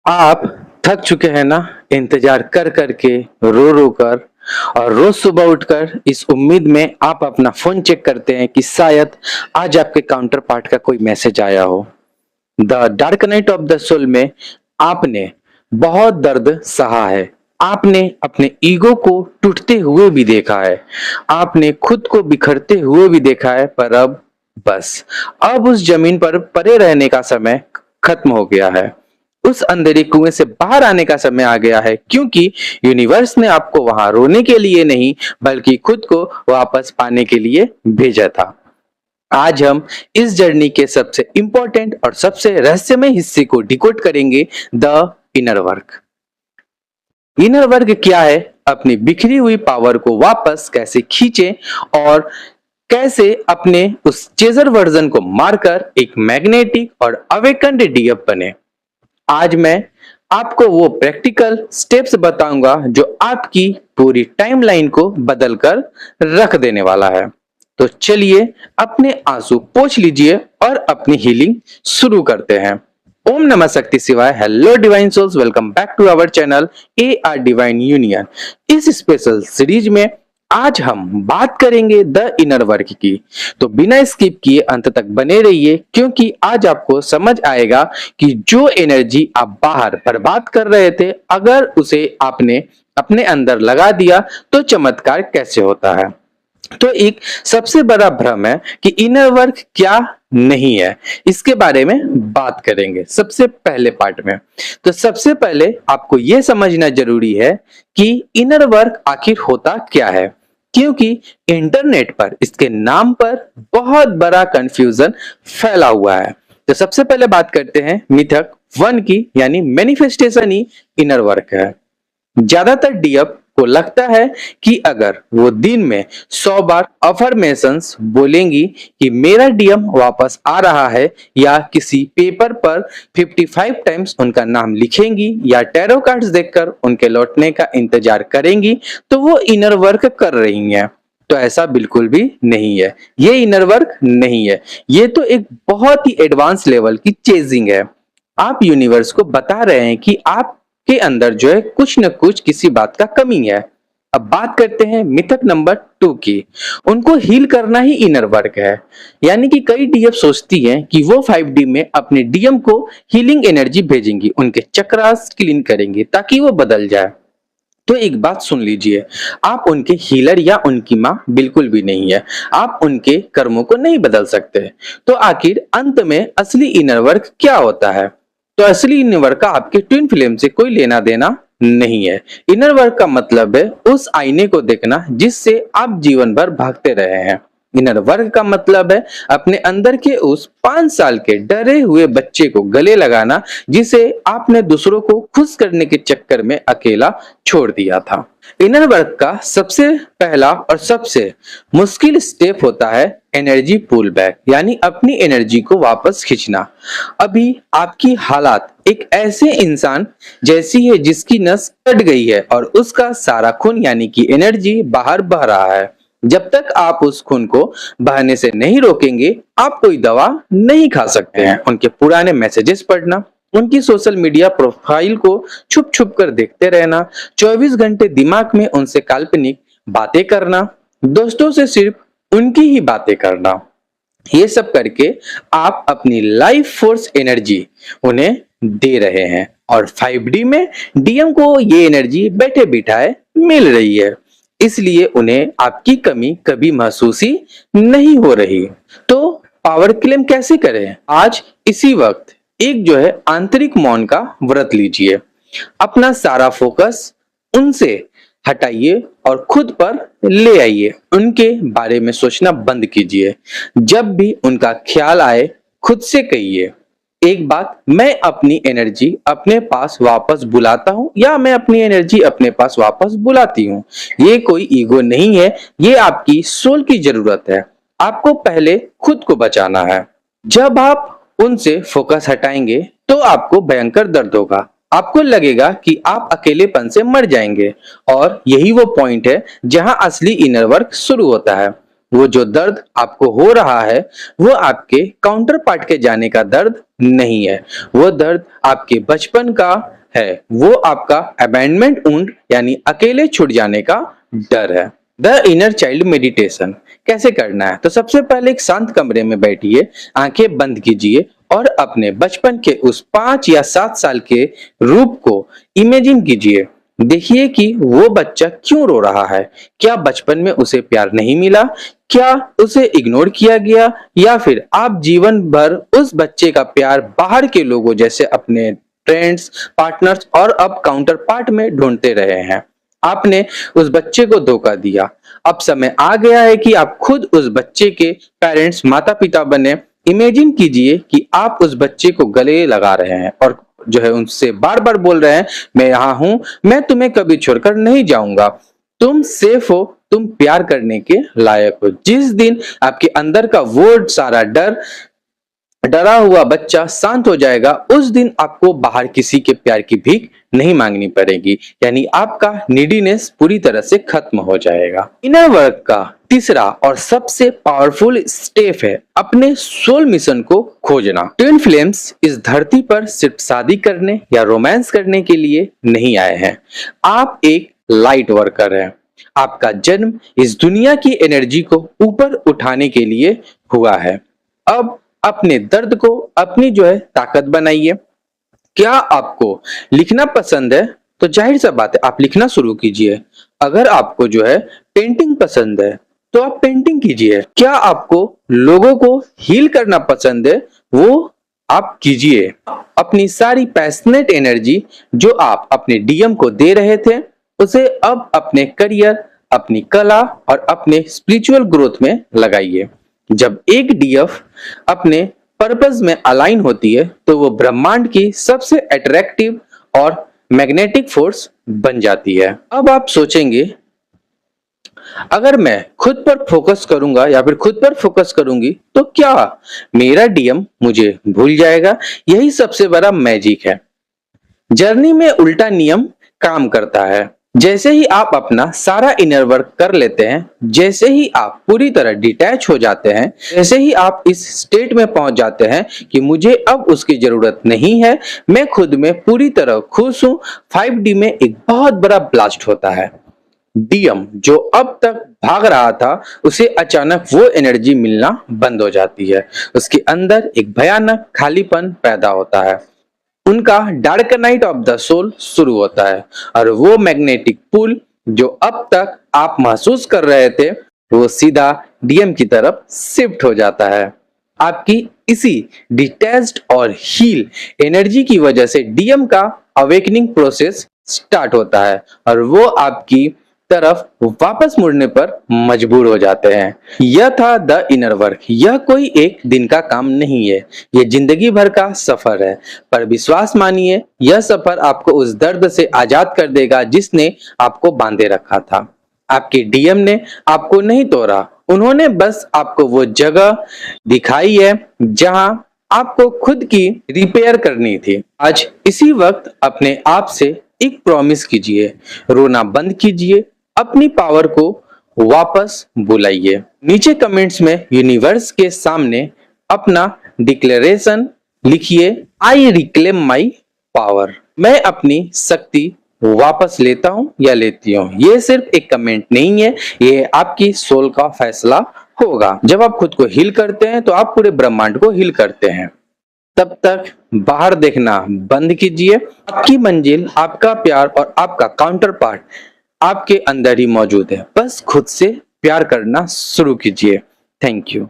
आप थक चुके हैं ना इंतजार कर कर के, रो रो कर और रोज सुबह उठकर इस उम्मीद में आप अपना फोन चेक करते हैं कि शायद आज आपके काउंटर पार्ट का कोई मैसेज आया हो। The dark night of the soul में आपने बहुत दर्द सहा है। आपने अपने ईगो को टूटते हुए भी देखा है। आपने खुद को बिखरते हुए भी देखा है, पर अब उस जमीन पर पड़े रहने का समय खत्म हो गया है। उस अंधेरे कुएं से बाहर आने का समय आ गया है, क्योंकि यूनिवर्स ने आपको वहां रोने के लिए नहीं बल्कि खुद को वापस पाने के लिए भेजा था। आज हम इस जर्नी के सबसे इंपॉर्टेंट और सबसे रहस्यमय हिस्से को डिकोड करेंगे, the inner work. Inner work क्या है, अपनी बिखरी हुई पावर को वापस कैसे खींचे और कैसे अपने उस चेजर वर्जन को मारकर एक मैग्नेटिक और अवेकन्ड डीएफ बने। आज मैं आपको वो प्रैक्टिकल स्टेप्स बताऊंगा जो आपकी पूरी टाइमलाइन को बदलकर रख देने वाला है। तो चलिए अपने आंसू पोंछ लीजिए और अपनी हीलिंग शुरू करते हैं। ओम नमः शक्ति शिवाय। Hello divine souls, welcome back to our channel A R divine union. इस स्पेशल सीरीज में आज हम बात करेंगे द इनर वर्क की। तो बिना स्किप किए अंत तक बने रहिए, क्योंकि आज आपको समझ आएगा कि जो एनर्जी आप बाहर बर्बाद कर रहे थे, अगर उसे आपने अपने अंदर लगा दिया तो चमत्कार कैसे होता है। तो एक सबसे बड़ा भ्रम है कि इनर वर्क क्या नहीं है, इसके बारे में बात करेंगे सबसे पहले पार्ट में। तो सबसे पहले आपको यह समझना जरूरी है कि इनर वर्क आखिर होता क्या है, क्योंकि इंटरनेट पर इसके नाम पर बहुत बड़ा कंफ्यूजन फैला हुआ है। तो सबसे पहले बात करते हैं मिथक 1 की, यानी मैनिफेस्टेशन ही इनर वर्क है। ज्यादातर डीएफ को लगता है कि अगर वो दिन में 100 बार अफर्मेशंस बोलेंगी कि मेरा डीएम वापस आ रहा है, या किसी पेपर पर 55 टाइम्स उनका नाम लिखेंगी, या टैरो कार्ड्स देखकर उनके लौटने का इंतजार करेंगी, तो वो इनर वर्क कर रही हैं। तो ऐसा बिल्कुल भी नहीं है, ये इनर वर्क नहीं है। ये तो एक बहुत ही एडवांस लेवल की चेजिंग है। आप यूनिवर्स को बता रहे हैं कि आप के अंदर जो है कुछ न कुछ किसी बात का कमी है। अब बात करते हैं मिथक नंबर 2 की। उनको हील करना ही इनर वर्क है। यानी कि कई डीएफ सोचती हैं कि वो 5D में अपने डीएम को हीलिंग एनर्जी भेजेंगी, उनके चक्रास क्लीन करेंगे ताकि वो बदल जाए। तो एक बात सुन लीजिए, आप उनके हीलर या उनकी माँ बिल्कुल भी नहीं है। आप उनके कर्मों को नहीं बदल सकते। तो आखिर अंत में असली इनर वर्क क्या होता है? तो असली इनर वर्क का आपके ट्विन फ्लेम से कोई लेना देना नहीं है। इनर वर्क का मतलब है उस आईने को देखना जिससे आप जीवन भर भागते रहे हैं। इनर वर्क का मतलब है अपने अंदर के उस 5 साल के डरे हुए बच्चे को गले लगाना, जिसे आपने दूसरों को खुश करने के चक्कर में अकेला छोड़ दिया था। इनर वर्क का सबसे पहला और सबसे मुश्किल स्टेप होता है एनर्जी पुल बैक, यानी अपनी एनर्जी को वापस खींचना। अभी आपकी हालात एक ऐसे इंसान जैसी है जिसकी नस कट गई है और उसका सारा खून यानी कि एनर्जी बाहर बह रहा है। जब तक आप उस खून को बहने से नहीं रोकेंगे, आप कोई दवा नहीं खा सकते हैं। उनके पुराने मैसेजेस पढ़ना, उनकी सोशल मीडिया प्रोफाइल को छुप छुप कर देखते रहना, 24 घंटे दिमाग में उनसे काल्पनिक बातें करना, दोस्तों से सिर्फ उनकी ही बातें करना, ये सब करके आप अपनी लाइफ फोर्स एनर्जी उन्हें दे रहे हैं। और 5D में डीएम को ये एनर्जी बैठे बिठाए मिल रही है, इसलिए उन्हें आपकी कमी कभी महसूस ही नहीं हो रही। तो पावर क्लेम कैसे करें? आज इसी वक्त एक जो है आंतरिक मौन का व्रत लीजिए। अपना सारा फोकस उनसे हटाइए और खुद पर ले आइए। उनके बारे में सोचना बंद कीजिए। जब भी उनका ख्याल आए, खुद से कहिए, एक बात, मैं अपनी एनर्जी अपने पास वापस बुलाता हूं, या मैं अपनी एनर्जी अपने पास वापस बुलाती हूं। ये कोई ईगो नहीं है, ये आपकी सोल की जरूरत है। आपको पहले खुद को बचाना है। जब आप उनसे फोकस हटाएंगे तो आपको भयंकर दर्द होगा। आपको लगेगा कि आप अकेलेपन से मर जाएंगे, और यही वो पॉइंट है जहां असली इनर वर्क शुरू होता है। वो जो दर्द आपको हो रहा है, वो आपके काउंटर पार्ट के जाने का दर्द नहीं है, वो दर्द आपके बचपन का है, वो आपका अबैंडनमेंट वुंड यानी अकेले छूट जाने का डर है। द इनर चाइल्ड मेडिटेशन कैसे करना है? तो सबसे पहले एक शांत कमरे में बैठिए, आंखें बंद कीजिए और अपने बचपन के उस 5 या 7 साल के रूप को इमेजिन कीजिए। देखिए कि वो बच्चा क्यों रो रहा है। क्या बचपन में उसे प्यार नहीं मिला? क्या उसे इग्नोर किया गया? या फिर आप जीवन भर उस बच्चे का प्यार बाहर के लोगों जैसे अपने फ्रेंड्स, पार्टनर्स और अब काउंटर पार्ट में ढूंढते रहे हैं? आपने उस बच्चे को धोखा दिया। अब समय आ गया है कि आप खुद उस बच्चे के पेरेंट्स, माता पिता बने। इमेजिन कीजिए कि आप उस बच्चे को गले लगा रहे हैं और जो है उनसे बार बार बोल रहे हैं, मैं यहाँ हूं, मैं तुम्हें कभी छोड़कर नहीं जाऊंगा, तुम सेफ हो, तुम प्यार करने के लायक हो। जिस दिन आपके अंदर का वो सारा डरा हुआ बच्चा शांत हो जाएगा, उस दिन आपको बाहर किसी के प्यार की भीख नहीं मांगनी पड़ेगी, यानी आपका नीडीनेस पूरी तरह से खत्म हो जाएगा। इनर वर्क का तीसरा और सबसे पावरफुल स्टेप है अपने सोल मिशन को खोजना। ट्विन फ्लेम्स इस धरती पर सिर्फ शादी करने या रोमांस करने के लिए नहीं आए हैं। आप एक लाइट वर्कर हैं। आपका जन्म इस दुनिया की एनर्जी को ऊपर उठाने के लिए हुआ है। अब अपने दर्द को अपनी जो है ताकत बनाइए। क्या आपको लिखना पसंद है? तो जाहिर सा बात है आप लिखना शुरू कीजिए। अगर आपको जो है पेंटिंग पसंद है तो आप पेंटिंग कीजिए। क्या आपको लोगों को हील करना पसंद है? वो आप कीजिए। अपनी सारी पैशनेट एनर्जी जो आप अपने डीएम को दे रहे थे, उसे अब अपने करियर, अपनी कला और अपने स्पिरिचुअल ग्रोथ में लगाइए। जब एक डीएफ अपने पर्पस में अलाइन होती है तो वो ब्रह्मांड की सबसे अट्रैक्टिव और मैग्नेटिक फोर्स बन जाती है। अब आप सोचेंगे, अगर मैं खुद पर फोकस करूंगा या फिर खुद पर फोकस करूंगी तो क्या मेरा डीएम मुझे भूल जाएगा? यही सबसे बड़ा मैजिक है। जर्नी में उल्टा नियम काम करता है। जैसे ही आप अपना सारा इनर वर्क कर लेते हैं, जैसे ही आप पूरी तरह डिटैच हो जाते हैं, जैसे ही आप इस स्टेट में पहुंच जाते हैं कि मुझे अब उसकी जरूरत नहीं है, मैं खुद में पूरी तरह खुश हूं, 5D में एक बहुत बड़ा ब्लास्ट होता है। डीएम जो अब तक भाग रहा था, उसे अचानक वो एनर्जी मिलना बंद हो जाती है। उसके अंदर एक भयानक खालीपन पैदा होता है। उनका dark night of the soul शुरू होता है और वो मैग्नेटिक पुल जो अब तक आप महसूस कर रहे थे, वो सीधा डीएम की तरफ शिफ्ट हो जाता है। आपकी इसी डिटैच्ड और हील एनर्जी की वजह से डीएम का अवेकनिंग प्रोसेस स्टार्ट होता है और वो आपकी तरफ वापस मुड़ने पर मजबूर हो जाते हैं। यह था द इनर वर्क। यह कोई एक दिन का काम नहीं है, यह जिंदगी भर का सफर है। पर विश्वास मानिए, यह सफर आपको उस दर्द से आजाद कर देगा जिसने आपको बांधे रखा था। आपके डीएम ने आपको नहीं तोड़ा, उन्होंने बस आपको वो जगह दिखाई है जहां आपको खुद की रिपेयर करनी थी। आज इसी वक्त अपने आप से एक प्रॉमिस कीजिए, रोना बंद कीजिए, अपनी पावर को वापस बुलाइए। नीचे कमेंट्स में यूनिवर्स के सामने अपना डिक्लेरेशन लिखिए, आई रिक्लेम माई पावर। मैं अपनी शक्ति वापस लेता हूं या लेती हूं। ये सिर्फ एक कमेंट नहीं है, ये आपकी सोल का फैसला होगा। जब आप खुद को हील करते हैं तो आप पूरे ब्रह्मांड को हील करते हैं। तब तक बाहर देखना बंद कीजिए। आपकी मंजिल, आपका प्यार और आपका काउंटर पार्ट आपके अंदर ही मौजूद है। बस खुद से प्यार करना शुरू कीजिए। Thank you.